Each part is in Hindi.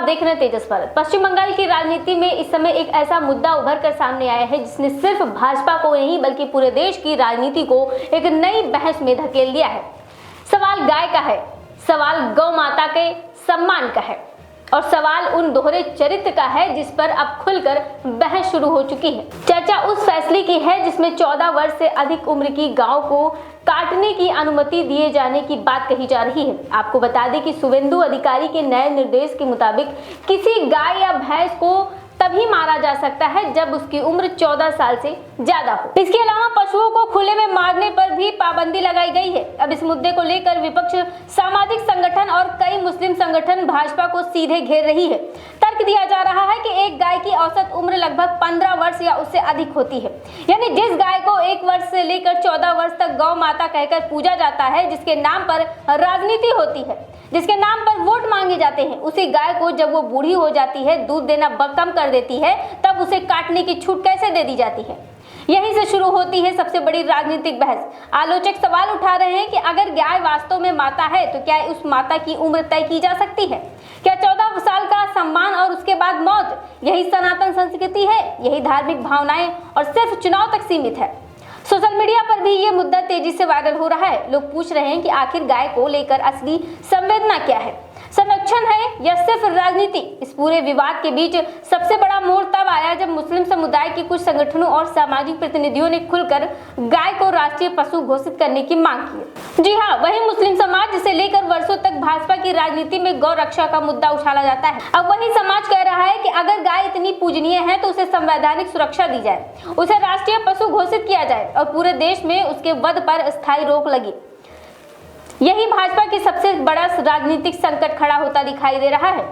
देख रहे हैं तेजस भारत। पश्चिम बंगाल की राजनीति में इस समय एक ऐसा मुद्दा उभर कर सामने आया है जिसने सिर्फ भाजपा को नहीं बल्कि पूरे देश की राजनीति को एक नई बहस में धकेल दिया है। सवाल गाय का है, सवाल गौ माता के सम्मान का है और सवाल उन दोहरे चरित्र का है जिस पर अब खुलकर बहस शुरू हो चुकी है। चर्चा उस फैसले की है जिसमें 14 वर्ष से अधिक उम्र की गायों को काटने की अनुमति दिए जाने की बात कही जा रही है। आपको बता दें कि शुभेंदु अधिकारी के नए निर्देश के मुताबिक किसी गाय या भैंस को तभी मारा जा सकता है जब उसकी उम्र 14 साल से ज्यादा हो। इसके अलावा पशुओं को खुले में मारने पर भी पाबंदी लगाई गई है। अब इस मुद्दे को लेकर विपक्ष, सामाजिक संगठन और कई मुस्लिम संगठन भाजपा को सीधे घेर रही है। तर्क दिया जा रहा है कि एक गाय की औसत उम्र लगभग 15 वर्ष या उससे अधिक होती है, यानी जिस गाय को 1 वर्ष से लेकर 14 वर्ष तक गौ माता कहकर पूजा जाता है, जिसके नाम पर राजनीति होती है, जिसके नाम पर वोट मांगे जाते हैं, उसी गाय को जब वो बूढ़ी हो जाती है, दूध देना कम कर देती है, तब उसे काटने की छूट कैसे दे दी जाती है। यहीं से शुरू होती है सबसे बड़ी राजनीतिक बहस। आलोचक सवाल उठा रहे हैं कि अगर गाय वास्तव में माता है तो क्या उस माता की उम्र तय की जा सकती है? क्या 14 साल का सम्मान और उसके बाद मौत, यही सनातन संस्कृति है? यही धार्मिक भावनाएं और सिर्फ चुनाव तक सीमित है? सोशल मीडिया पर भी ये मुद्दा तेजी से वायरल हो रहा है। लोग पूछ रहे हैं कि आखिर गाय को लेकर असली संवेदना क्या है, संरक्षण है या सिर्फ राजनीति? इस पूरे विवाद के बीच सबसे बड़ा मोड़ तब आया जब मुस्लिम समुदाय के कुछ संगठनों और सामाजिक प्रतिनिधियों ने खुलकर गाय को राष्ट्रीय पशु घोषित करने की मांग की। जी हाँ, वही मुस्लिम समाज जिसे लेकर वर्षों तक भाजपा की राजनीति में गौ रक्षा का मुद्दा उछाला जाता है, अब वही समाज कह रहा है कि अगर गाय इतनी पूजनीय है तो उसे संवैधानिक सुरक्षा दी जाए, उसे राष्ट्रीय पशु घोषित किया जाए और पूरे देश में उसके वध पर स्थायी रोक लगे। यही भाजपा की सबसे बड़ा राजनीतिक संकट खड़ा होता दिखाई दे रहा है,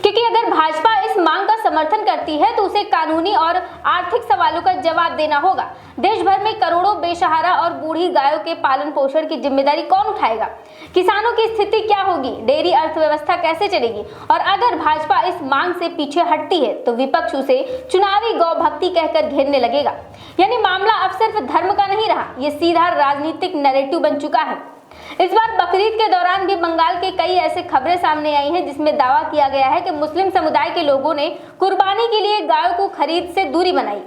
क्योंकि अगर भाजपा इस मांग का समर्थन करती है तो उसे कानूनी और आर्थिक सवालों का जवाब देना होगा। देश भर में करोड़ों बेसहारा और बूढ़ी गायों के पालन पोषण की जिम्मेदारी कौन उठाएगा? किसानों की स्थिति क्या होगी? डेयरी अर्थव्यवस्था कैसे चलेगी? और अगर भाजपा इस मांग से पीछे हटती है तो विपक्ष उसे चुनावी गौ भक्ति कहकर घेरने लगेगा। यानी मामला अब सिर्फ धर्म का नहीं रहा, ये सीधा राजनीतिक नैरेटिव बन चुका है। इस बार बकरीद के दौरान भी बंगाल के कई ऐसे खबरें सामने आई हैं जिसमें दावा किया गया है कि मुस्लिम समुदाय के लोगों ने कुर्बानी के लिए गायों को खरीद से दूरी बनाई।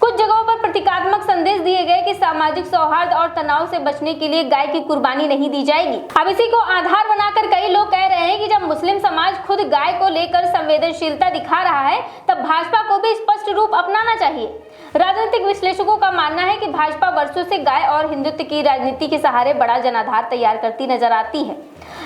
कुछ जगहों पर प्रतीकात्मक संदेश दिए गए कि सामाजिक सौहार्द और तनाव से बचने के लिए गाय की कुर्बानी नहीं दी जाएगी। अब इसी को आधार बनाकर कई लोग कह रहे हैं कि जब मुस्लिम समाज खुद गाय को लेकर संवेदनशीलता दिखा रहा है तब भाजपा को भी स्पष्ट रूप अपनाना चाहिए। राजनीतिक विश्लेषकों का मानना है कि भाजपा वर्षों से गाय और हिंदुत्व की राजनीति के सहारे बड़ा जनाधार तैयार करती नजर आती है,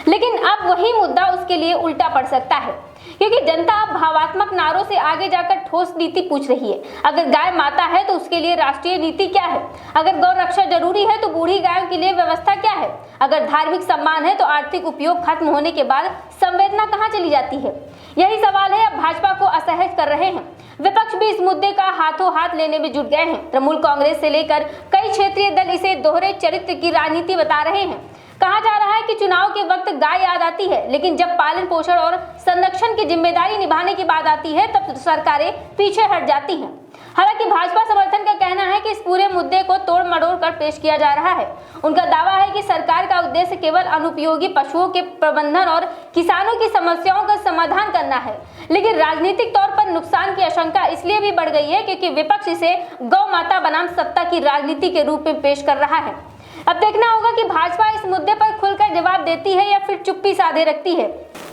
लेकिन अब वही मुद्दा उसके लिए उल्टा पड़ सकता है, क्योंकि जनता अब भावात्मक नारों से आगे जाकर ठोस नीति पूछ रही है। अगर गाय माता है तो उसके लिए राष्ट्रीय नीति क्या है? अगर गौ रक्षा जरूरी है तो बूढ़ी गायों के लिए व्यवस्था क्या है? अगर धार्मिक सम्मान है तो आर्थिक उपयोग खत्म होने के बाद संवेदना कहाँ चली जाती है? यही सवाल है अब भाजपा को असहज कर रहे हैं। विपक्ष भी इस मुद्दे का हाथों हाथ लेने में जुट गए हैं। तृणमूल कांग्रेस से लेकर कई क्षेत्रीय दल इसे दोहरे चरित्र की राजनीति बता रहे हैं। कहा जा रहा है कि चुनाव के वक्त गाय याद आती है, लेकिन जब पालन पोषण और संरक्षण की जिम्मेदारी निभाने की बात आती है तब सरकारें पीछे हट जाती हैं। हालांकि भाजपा समर्थन का कहना है कि इस पूरे मुद्दे को तोड़ मरोड़ कर पेश किया जा रहा है। उनका दावा है कि सरकार का उद्देश्य केवल अनुपयोगी पशुओं के प्रबंधन और किसानों की समस्याओं का समाधान करना है, लेकिन राजनीतिक तौर पर नुकसान की आशंका इसलिए भी बढ़ गई है क्योंकि विपक्ष इसे गौ माता बनाम सत्ता की राजनीति के रूप में पेश कर रहा है। अब देखना होगा कि भाजपा इस मुद्दे पर खुलकर जवाब देती है या फिर चुप्पी साधे रखती है।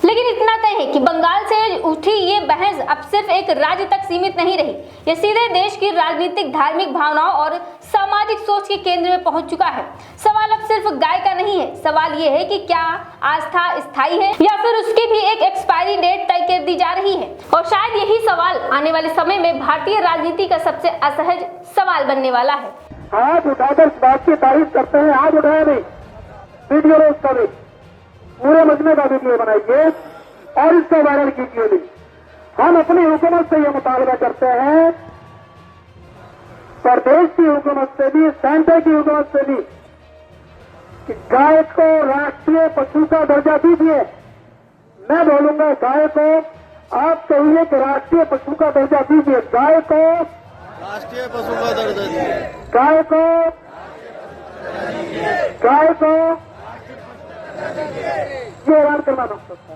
लेकिन इतना तय है कि बंगाल से उठी ये बहस अब सिर्फ एक राज्य तक सीमित नहीं रही, ये सीधे देश की राजनीतिक, धार्मिक भावनाओं और सामाजिक सोच के केंद्र में पहुंच चुका है। सवाल अब सिर्फ गाय का नहीं है, सवाल ये है कि क्या आस्था स्थायी है या फिर उसकी भी एक एक्सपायरी डेट तय कर दी जा रही है। और शायद यही सवाल आने वाले समय में भारतीय राजनीति का सबसे असहज सवाल बनने वाला है। हाथ उठाकर इस बात की तारीफ करते हैं, हाथ उठाया नहीं, वीडियो रोज करें, पूरे मजमे का वीडियो बनाइए और इसको वायरल कीजिए। नहीं, हम अपनी हुकूमत से यह मुतालबा करते हैं, प्रदेश की हुकूमत से भी, सेंटर की हुकूमत से भी, कि गाय को राष्ट्रीय पशु का दर्जा दीजिए। मैं बोलूंगा गाय को आप कहिए कि राष्ट्रीय पशु का दर्जा दीजिए। गाय को राष्ट्रीय पशु का दर्जा दीजिए। गाय को ये ऐलान करना मकसद था।